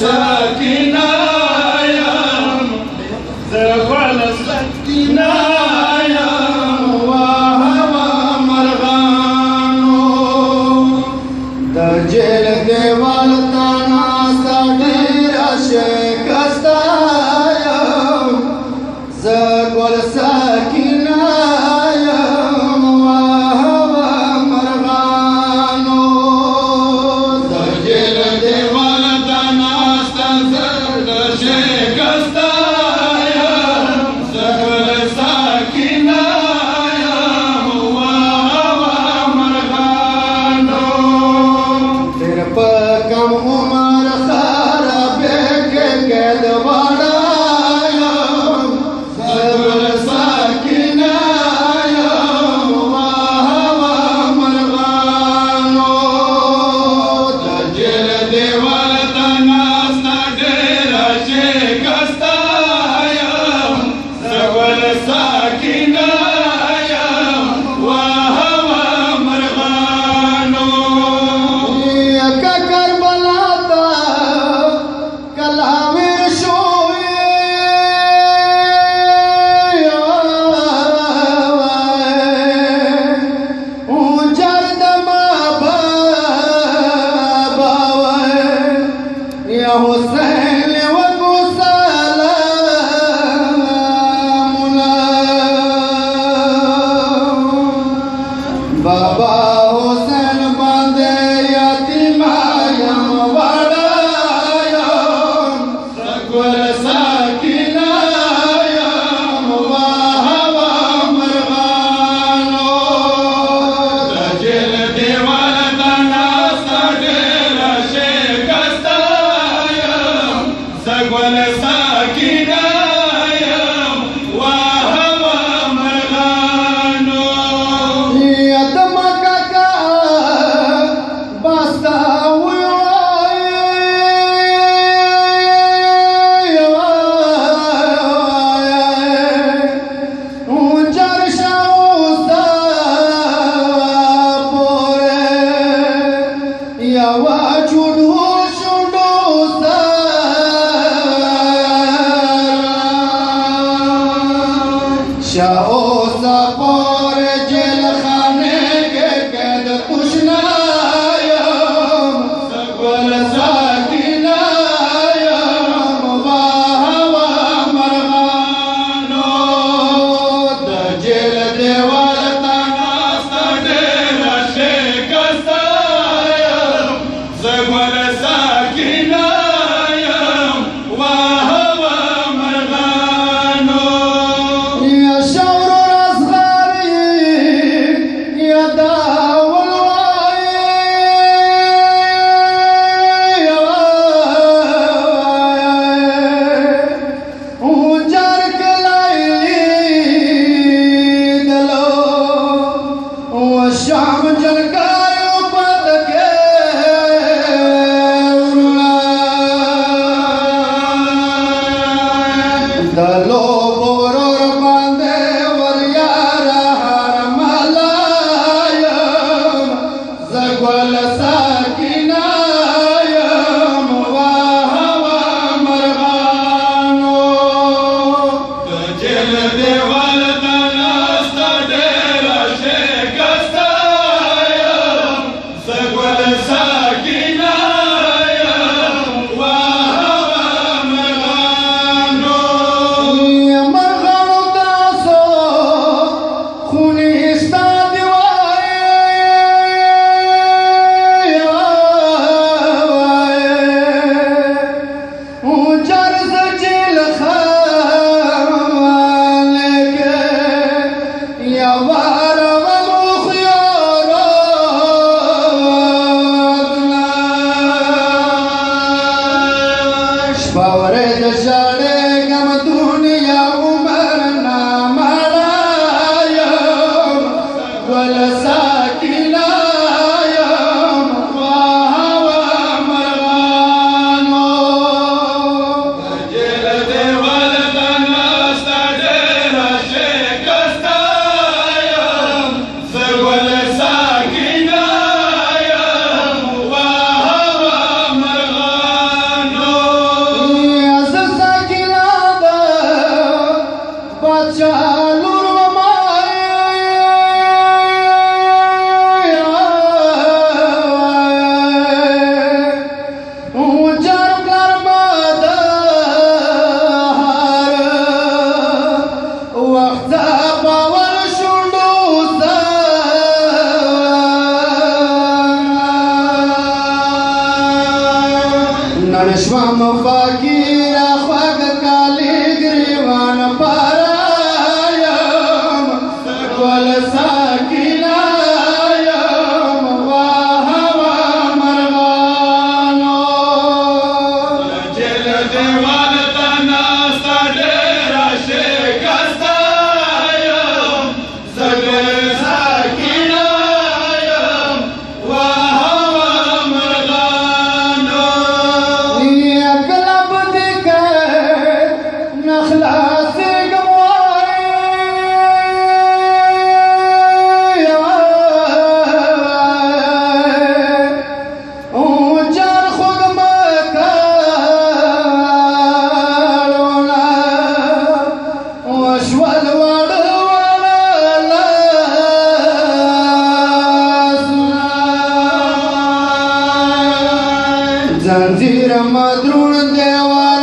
ساکینه یم زه ګل ساکینه یم وهوا مرغانو د جیل دیوال ته ناسته ډېره شکسته یم زه ګل ساکینه یم وهوا مرغانو د جیل دیوال ته ناسته زه شکسته یم زه ګل ساکینه یم وهوا مرغانو ډېر په کم عمر خرابې کې قید واړه یم زه ګل ساکینه یم وهوا مرغانو د جیل دیوال ته ناسته ډېره شکسته یم زه ګل ساکینه یم وهوا مرغانو که کربلا ته کله ور شوې جردما بابا یا حسین وکو سلامونه بابا حسین باندې یتیمه یم وړه یم زه ګل ساکینه یم وهوا مرغانو د جیل دیوال ته ناسته ډېره شکسته یم زه ګل ساکینه یم وهوا مرغانو یتمه کاکا باسته اوسا پور جیل خانے کے قید تشنا یم زه ګل ساکینه یم وهوا مرغانو د جیل دیوال ته ناسته ډېره شکسته یم زه ګل ساکینه یم وهوا مرغانو شور اصغری یا داول جار کلائلی دلو شام جلکایو پد کے نشوام فقیر خوږ کالی ګریوان پرایم ګل ساکینا یم وهوا مرغانو جل دیوان تنا ستړی راشه کستایم ګل ساکینا یم وهوا مرغانو کلب دکر نخلاص زنجیر مدرون دیوار